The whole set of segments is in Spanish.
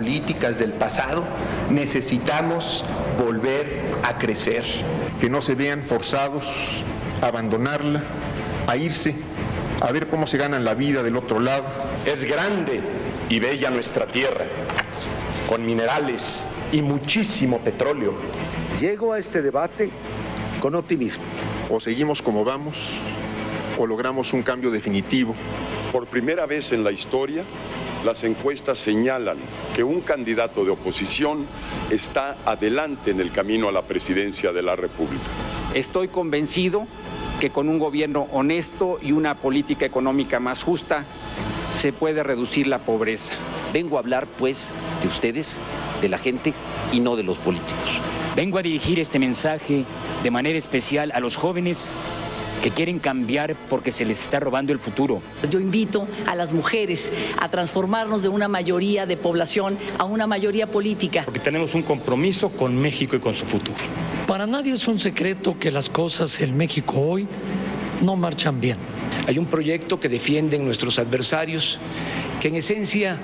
políticas del pasado, necesitamos volver a crecer. Que no se vean forzados a abandonarla, a irse, a ver cómo se ganan la vida del otro lado. Es grande y bella nuestra tierra, con minerales y muchísimo petróleo. Llego a este debate con optimismo. O seguimos como vamos, o logramos un cambio definitivo. Por primera vez en la historia, las encuestas señalan que un candidato de oposición está adelante en el camino a la presidencia de la República. Estoy convencido que con un gobierno honesto y una política económica más justa se puede reducir la pobreza. Vengo a hablar, pues, de ustedes, de la gente y no de los políticos. Vengo a dirigir este mensaje de manera especial a los jóvenes que quieren cambiar porque se les está robando el futuro. Yo invito a las mujeres a transformarnos de una mayoría de población a una mayoría política. Porque tenemos un compromiso con México y con su futuro. Para nadie es un secreto que las cosas en México hoy no marchan bien. Hay un proyecto que defienden nuestros adversarios que en esencia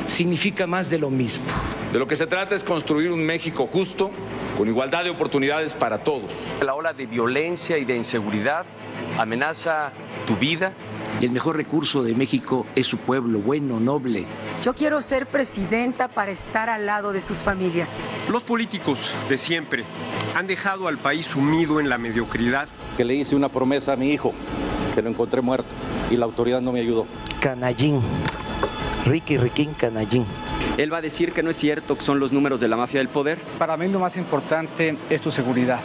significa más de lo mismo. De lo que se trata es construir un México justo, con igualdad de oportunidades para todos. La ola de violencia y de inseguridad amenaza tu vida. Y el mejor recurso de México es su pueblo, bueno, noble. Yo quiero ser presidenta para estar al lado de sus familias. Los políticos de siempre han dejado al país sumido en la mediocridad. Que le hice una promesa a mi hijo, que lo encontré muerto, y la autoridad no me ayudó. Canallín, Riquín Canallín. Él va a decir que no es cierto, que son los números de la mafia del poder. Para mí lo más importante es tu seguridad.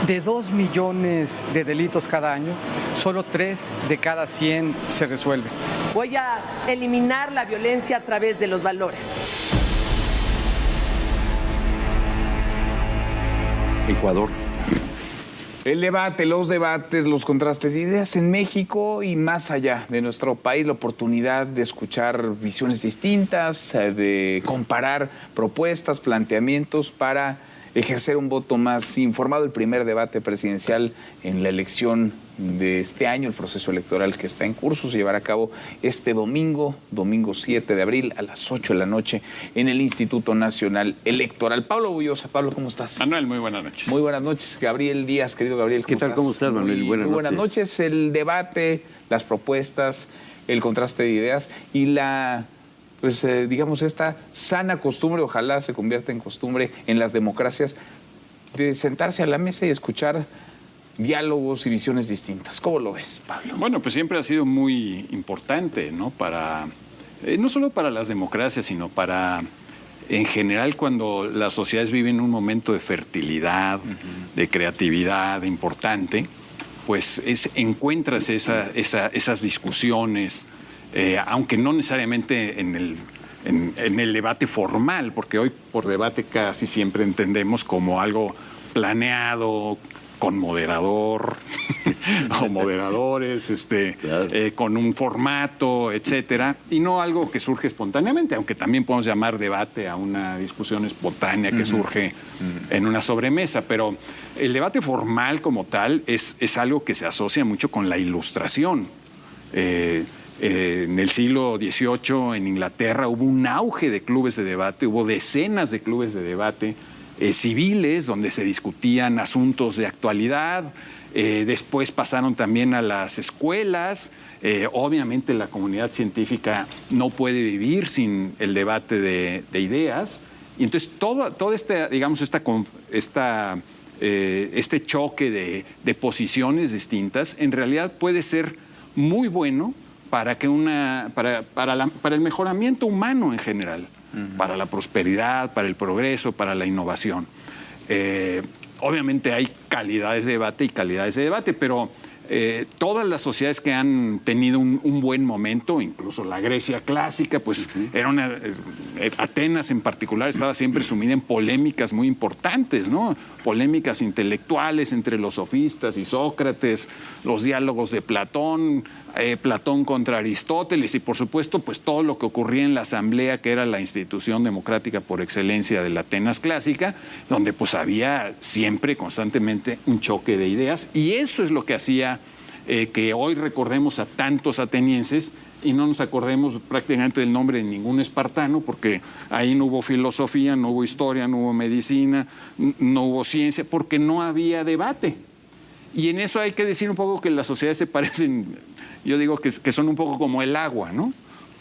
De 2 millones de delitos cada año, solo 3 de cada 100 se resuelven. Voy a eliminar la violencia a través de los valores. Ecuador. El debate, los debates, los contrastes de ideas en México y más allá de nuestro país, la oportunidad de escuchar visiones distintas, de comparar propuestas, planteamientos para ejercer un voto más informado. El primer debate presidencial en la elección de este año, el proceso electoral que está en curso, se llevará a cabo este domingo 7 de abril a las 8 de la noche en el Instituto Nacional Electoral. Pablo Bullosa. Pablo, ¿cómo estás? Manuel, muy buenas noches. Muy buenas noches. Gabriel Díaz, querido Gabriel. ¿Qué tal? ¿Cómo estás, Manuel? Muy buenas noches. El debate, las propuestas, el contraste de ideas y la... pues digamos, esta sana costumbre, ojalá se convierta en costumbre en las democracias, de sentarse a la mesa y escuchar diálogos y visiones distintas. ¿Cómo lo ves, Pablo? Bueno, pues siempre ha sido muy importante, ¿no? Para, no solo para las democracias, sino para, en general, cuando las sociedades viven un momento de fertilidad, de creatividad importante, pues encuentras esas discusiones, aunque no necesariamente en el debate formal, porque hoy por debate casi siempre entendemos como algo planeado, con moderador o moderadores, claro. Con un formato, etcétera, y no algo que surge espontáneamente, aunque también podemos llamar debate a una discusión espontánea que surge en una sobremesa, pero el debate formal como tal es algo que se asocia mucho con la ilustración. En el siglo XVIII en Inglaterra hubo un auge de clubes de debate, hubo decenas de clubes de debate civiles donde se discutían asuntos de actualidad, después pasaron también a las escuelas. Obviamente la comunidad científica no puede vivir sin el debate de ideas, y entonces todo este, digamos, este choque de posiciones distintas en realidad puede ser muy bueno para el mejoramiento humano en general, para la prosperidad, para el progreso, para la innovación. Obviamente hay calidades de debate y calidades de debate, pero todas las sociedades que han tenido un buen momento, incluso la Grecia clásica, pues Atenas en particular estaba siempre sumida en polémicas muy importantes, ¿no? Polémicas intelectuales entre los sofistas y Sócrates, los diálogos de Platón, Platón contra Aristóteles y por supuesto pues todo lo que ocurría en la asamblea, que era la institución democrática por excelencia de la Atenas clásica, donde pues había siempre constantemente un choque de ideas, y eso es lo que hacía que hoy recordemos a tantos atenienses y no nos acordemos prácticamente del nombre de ningún espartano, porque ahí no hubo filosofía, no hubo historia, no hubo medicina, no hubo ciencia, porque no había debate. Y en eso hay que decir un poco que las sociedades se parecen, yo digo que son un poco como el agua, ¿no?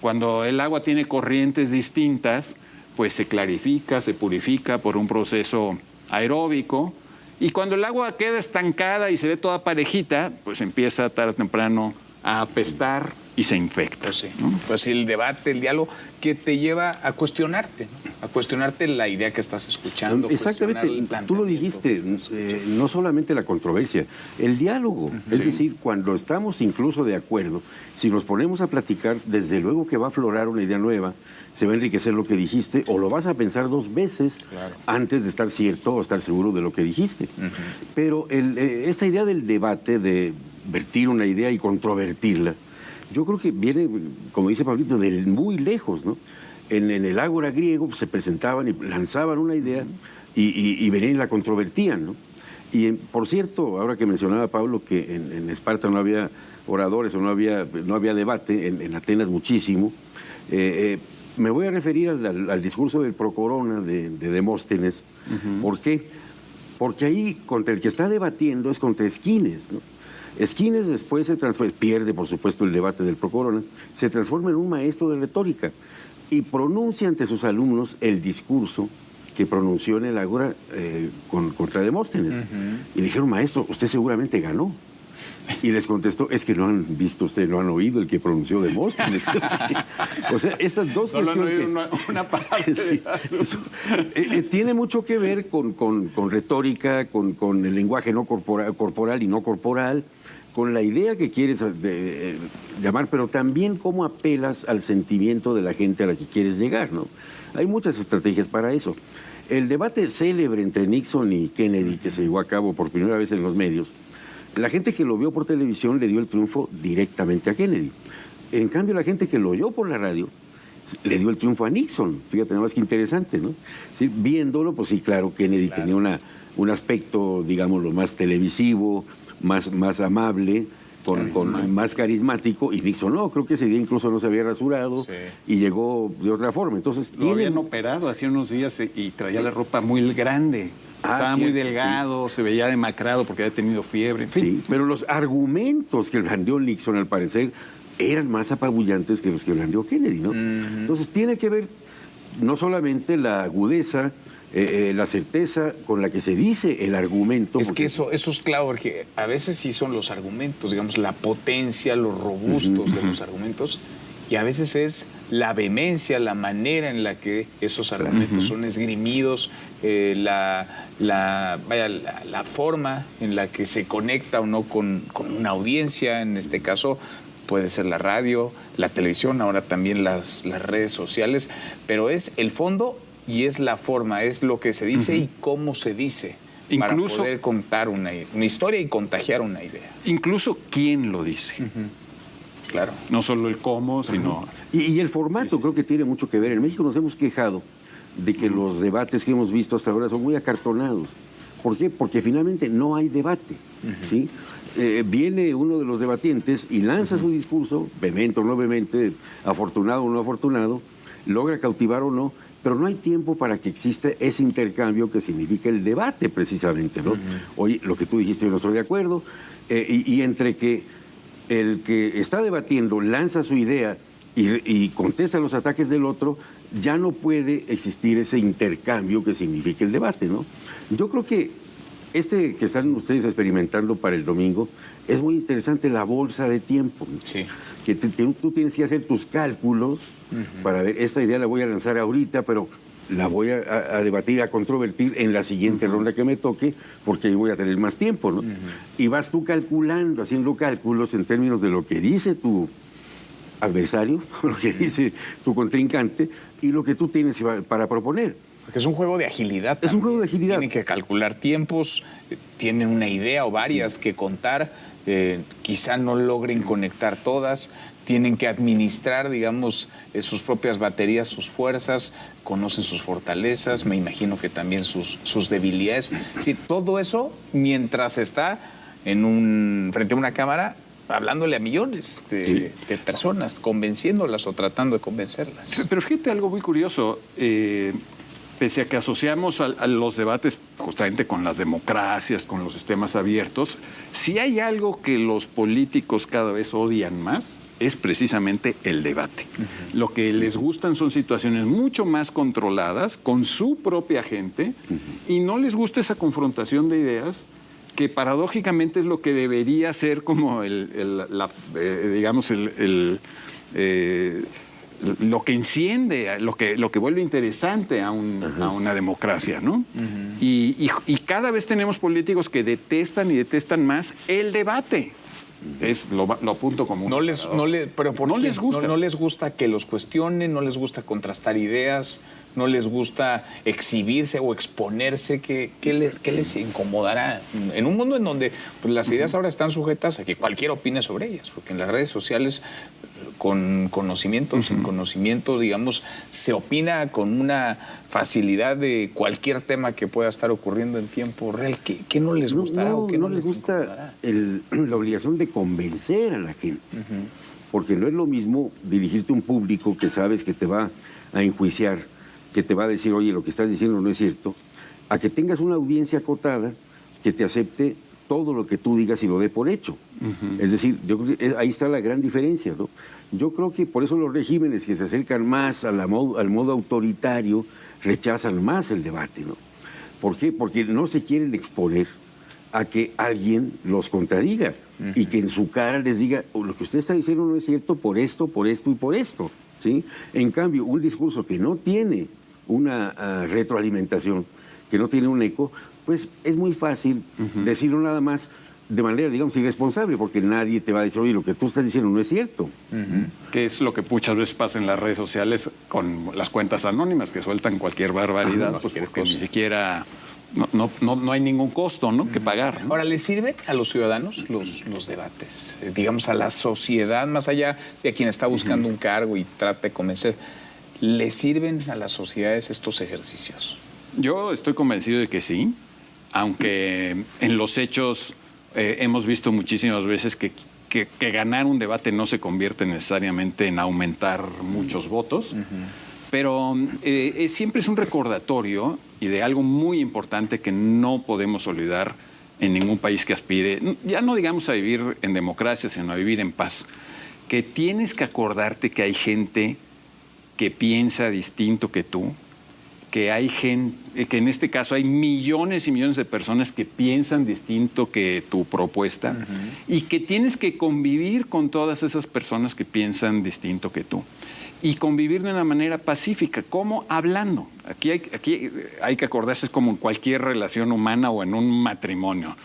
Cuando el agua tiene corrientes distintas, pues se clarifica, se purifica por un proceso aeróbico, y cuando el agua queda estancada y se ve toda parejita, pues empieza tarde o temprano a apestar y se infecta. Pues sí, ¿no? pues sí, el debate, el diálogo que te lleva a cuestionarte, ¿no? A cuestionarte la idea que estás escuchando. Exactamente, tú lo dijiste, no solamente la controversia, el diálogo. Es decir, cuando estamos incluso de acuerdo, si nos ponemos a platicar, desde luego que va a aflorar una idea nueva, se va a enriquecer lo que dijiste, o lo vas a pensar 2 veces antes de estar cierto o estar seguro de lo que dijiste. Pero esta idea del debate, de vertir una idea y controvertirla, yo creo que viene, como dice Pablito, de muy lejos, ¿no? En el ágora griego pues, se presentaban y lanzaban una idea y venían y la controvertían, ¿no? Y por cierto, ahora que mencionaba Pablo que en Esparta no había oradores o no había debate, en Atenas muchísimo, me voy a referir al discurso del Procorona de Demóstenes. ¿Por qué? Porque ahí contra el que está debatiendo es contra Esquines, ¿no? Esquines después pierde, por supuesto, el debate del Procorona, se transforma en un maestro de retórica y pronuncia ante sus alumnos el discurso que pronunció en el Ágora contra Demóstenes. Y le dijeron, maestro, usted seguramente ganó. Y les contestó, es que no han visto ustedes, no han oído el que pronunció Demóstenes. Sí. O sea, estas dos cuestiones... Una parte. Sí, tiene mucho que ver con retórica, con el lenguaje no corporal y no corporal, con la idea que quieres llamar, pero también cómo apelas al sentimiento de la gente a la que quieres llegar, ¿no? Hay muchas estrategias para eso. El debate célebre entre Nixon y Kennedy, que se llevó a cabo por primera vez en los medios, la gente que lo vio por televisión le dio el triunfo directamente a Kennedy. En cambio, la gente que lo oyó por la radio le dio el triunfo a Nixon. Fíjate, nada más que interesante, ¿no? Sí, viéndolo, pues sí, claro, Kennedy tenía un aspecto, digamos, lo más televisivo, más amable, con más carismático, y Nixon no, creo que ese día incluso no se había rasurado y llegó de otra forma. Entonces, lo habían operado hace unos días y traía la ropa muy grande. Estaba muy delgado, se veía demacrado porque había tenido fiebre. En fin. Sí, pero los argumentos que blandió Nixon, al parecer, eran más apabullantes que los que blandió Kennedy, ¿no? Entonces, tiene que ver no solamente la agudeza, la certeza con la que se dice el argumento. Es que eso es claro, porque a veces sí son los argumentos, digamos, la potencia, los robustos de los argumentos, y a veces es la vehemencia, la manera en la que esos argumentos son esgrimidos, la forma en la que se conecta o no con una audiencia, en este caso puede ser la radio, la televisión, ahora también las redes sociales, pero es el fondo y es la forma, es lo que se dice y cómo se dice, incluso, para poder contar una historia y contagiar una idea. Incluso quién lo dice. Claro. No solo el cómo, sino... Y el formato creo que tiene mucho que ver. En México nos hemos quejado de que los debates que hemos visto hasta ahora son muy acartonados. ¿Por qué? Porque finalmente no hay debate, ¿sí? Viene uno de los debatientes y lanza su discurso, vehemente o no vehemente, afortunado o no afortunado, logra cautivar o no, pero no hay tiempo para que exista ese intercambio que significa el debate precisamente, ¿no? Oye, lo que tú dijiste yo no estoy de acuerdo, y entre que el que está debatiendo lanza su idea y contesta los ataques del otro, ya no puede existir ese intercambio que significa el debate, ¿no? Yo creo que que están ustedes experimentando para el domingo es muy interesante, la bolsa de tiempo. Sí. Que tú tienes que hacer tus cálculos para ver, esta idea la voy a lanzar ahorita, pero la voy a debatir, a controvertir en la siguiente ronda que me toque, porque ahí voy a tener más tiempo, ¿no? Y vas tú calculando, haciendo cálculos en términos de lo que dice tu adversario, lo que dice tu contrincante y lo que tú tienes para proponer. Porque es un juego de agilidad. Es un juego de agilidad. Tienen que calcular tiempos, tienen una idea o varias que contar, quizá no logren conectar todas, tienen que administrar, digamos, sus propias baterías, sus fuerzas, conocen sus fortalezas, me imagino que también sus debilidades. Sí, todo eso, mientras está frente a una cámara, hablándole a millones de personas, convenciéndolas o tratando de convencerlas. Pero fíjate algo muy curioso. Pese a que asociamos a los debates justamente con las democracias, con los sistemas abiertos, si hay algo que los políticos cada vez odian más, es precisamente el debate. Lo que les gustan son situaciones mucho más controladas, con su propia gente, y no les gusta esa confrontación de ideas, que paradójicamente es lo que debería ser como lo que enciende, lo que vuelve interesante a una democracia, ¿no? Y cada vez tenemos políticos que detestan y detestan más el debate. Lo apunto como no les gusta. No les gusta que los cuestionen, no les gusta contrastar ideas, no les gusta exhibirse o exponerse. ¿Qué les incomodará? En un mundo en donde pues, las ideas ahora están sujetas a que cualquiera opine sobre ellas, porque en las redes sociales, con conocimiento, sin conocimiento, digamos, se opina con una facilidad de cualquier tema que pueda estar ocurriendo en tiempo real. ¿Qué no les gustará o qué no les gusta la obligación de convencer a la gente? Porque no es lo mismo dirigirte a un público que sabes que te va a enjuiciar, que te va a decir, oye, lo que estás diciendo no es cierto, a que tengas una audiencia acotada que te acepte todo lo que tú digas y lo dé por hecho. Es decir, yo creo que ahí está la gran diferencia, ¿no? Yo creo que por eso los regímenes que se acercan más al modo autoritario rechazan más el debate, ¿no? ¿Por qué? Porque no se quieren exponer a que alguien los contradiga y que en su cara les diga, lo que usted está diciendo no es cierto por esto y por esto, ¿sí? En cambio, un discurso que no tiene una retroalimentación, que no tiene un eco, pues es muy fácil decirlo nada más de manera, digamos, irresponsable, porque nadie te va a decir, oye, lo que tú estás diciendo no es cierto. Que es lo que muchas veces pasa en las redes sociales con las cuentas anónimas, que sueltan cualquier barbaridad, pues porque ni siquiera... No hay ningún costo, ¿no? que pagar, ¿no? Ahora, ¿le sirven a los ciudadanos los debates? Digamos, a la sociedad, más allá de a quien está buscando un cargo y trata de convencer, ¿le sirven a las sociedades estos ejercicios? Yo estoy convencido de que sí, aunque en los hechos hemos visto muchísimas veces que ganar un debate no se convierte necesariamente en aumentar muchos votos, pero siempre es un recordatorio y de algo muy importante que no podemos olvidar en ningún país que aspire, ya no digamos a vivir en democracia, sino a vivir en paz, que tienes que acordarte que hay gente que piensa distinto que tú, que hay gente, que en este caso hay millones y millones de personas que piensan distinto que tu propuesta y que tienes que convivir con todas esas personas que piensan distinto que tú. Y convivir de una manera pacífica, como hablando. Aquí hay que acordarse, es como en cualquier relación humana o en un matrimonio.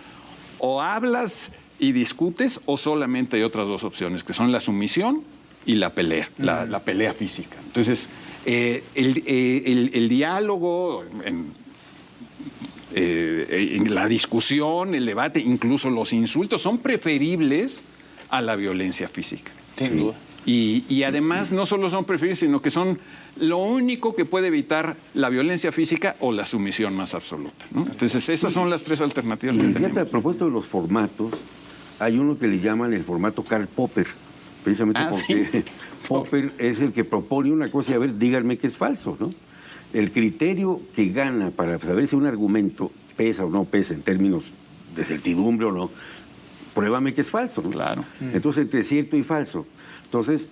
O hablas y discutes o solamente hay otras dos opciones, que son la sumisión y la pelea, la pelea física. Entonces, el diálogo, la discusión, el debate, incluso los insultos son preferibles a la violencia física. Sin duda. Y además no solo son preferibles, sino que son lo único que puede evitar la violencia física o la sumisión más absoluta, ¿no? Entonces esas son las tres alternativas que tenemos. A propósito de los formatos, hay uno que le llaman el formato Karl Popper, precisamente porque Popper es el que propone una cosa y a ver, díganme que es falso, ¿no? El criterio que gana para saber si un argumento pesa o no pesa en términos de certidumbre o no, pruébame que es falso, ¿no? Claro. Entonces, entre cierto y falso. Entonces,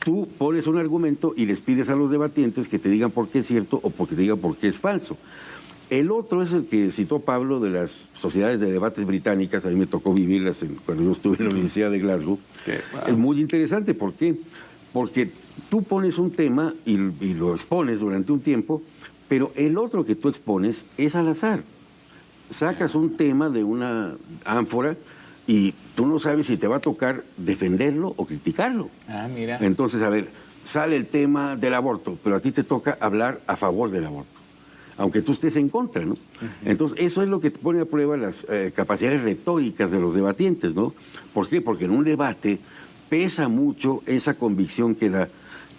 tú pones un argumento y les pides a los debatientes que te digan por qué es cierto o porque te digan por qué es falso. El otro es el que citó Pablo de las sociedades de debates británicas. A mí me tocó vivirlas cuando yo estuve en la Universidad de Glasgow. Es muy interesante. ¿Por qué? Porque tú pones un tema y lo expones durante un tiempo, pero el otro que tú expones es al azar. Sacas un tema de una ánfora y tú no sabes si te va a tocar defenderlo o criticarlo. Mira. Entonces, a ver, sale el tema del aborto, pero a ti te toca hablar a favor del aborto, aunque tú estés en contra, ¿no? Entonces, eso es lo que te pone a prueba las capacidades retóricas de los debatientes, ¿no? ¿Por qué? Porque en un debate pesa mucho esa convicción que da,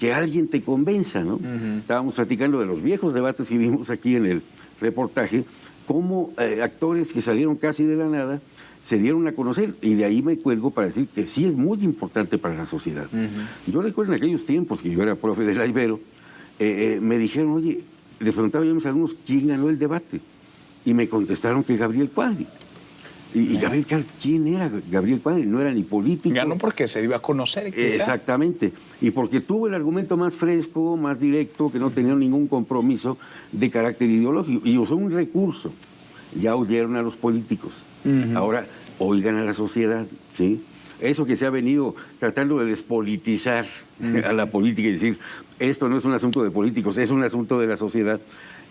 que alguien te convenza, ¿no? Estábamos platicando de los viejos debates que vimos aquí en el reportaje, cómo actores que salieron casi de la nada se dieron a conocer, y de ahí me cuelgo para decir que sí es muy importante para la sociedad. Yo recuerdo en aquellos tiempos que yo era profe de la Ibero, me dijeron, oye, les preguntaba yo a mis alumnos quién ganó el debate, y me contestaron que Gabriel Cuadri. Y Gabriel, ¿quién era Gabriel Cuadri? No era ni político. Ganó porque se dio a conocer, quizá. Exactamente. Y porque tuvo el argumento más fresco, más directo, que no tenía ningún compromiso de carácter ideológico. Y usó un recurso. Ya oyeron a los políticos. Ahora oigan a la sociedad, ¿sí? Eso que se ha venido tratando de despolitizar a la política y decir, esto no es un asunto de políticos, es un asunto de la sociedad.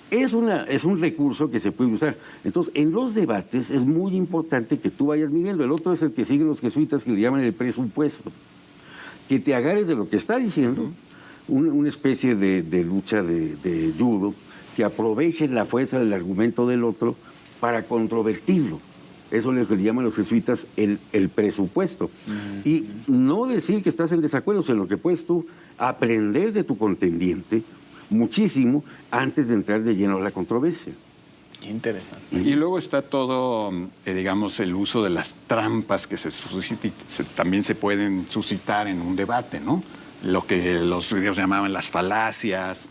Es un recurso que se puede usar. Entonces, en los debates es muy importante que tú vayas midiendo. El otro es el que siguen los jesuitas, que le llaman el presupuesto. Que te agarres de lo que está diciendo, una especie de lucha de judo, que aprovechen la fuerza del argumento del otro para controvertirlo. Eso es lo que le llaman los jesuitas el presupuesto. Y no decir que estás en desacuerdo, sino que puedes tú aprender de tu contendiente muchísimo antes de entrar de lleno a la controversia. Qué interesante. Y luego está todo, digamos, el uso de las trampas que también se pueden suscitar en un debate, ¿no? Lo que los griegos llamaban las falacias.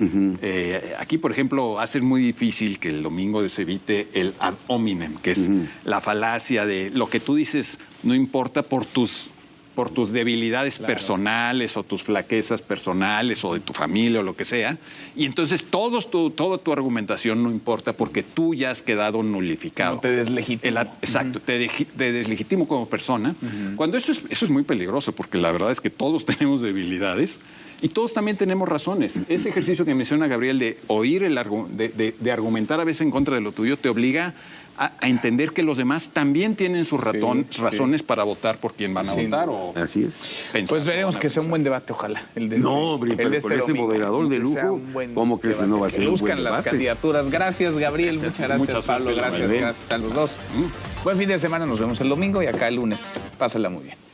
Aquí, por ejemplo, hace muy difícil que el domingo se evite el ad hominem, que es la falacia de lo que tú dices no importa por tus debilidades personales o tus flaquezas personales o de tu familia o lo que sea. Y entonces toda tu argumentación no importa porque tú ya has quedado nulificado. No te deslegitimo. Exacto, te deslegitimo como persona. Cuando eso es muy peligroso porque la verdad es que todos tenemos debilidades y todos también tenemos razones. Ese ejercicio que menciona Gabriel de oír, de argumentar a veces en contra de lo tuyo, te obliga a entender que los demás también tienen sus razones para votar por quién van a votar. Así es. Pues veremos que sea un buen debate, ojalá. No, hombre, pero con ese moderador de lujo, ¿cómo crees que no va a ser un buen debate? Buscan las candidaturas. Gracias, Gabriel. Muchas gracias, Pablo. Gracias a los dos. Buen fin de semana. Nos vemos el domingo y acá el lunes. Pásenla muy bien.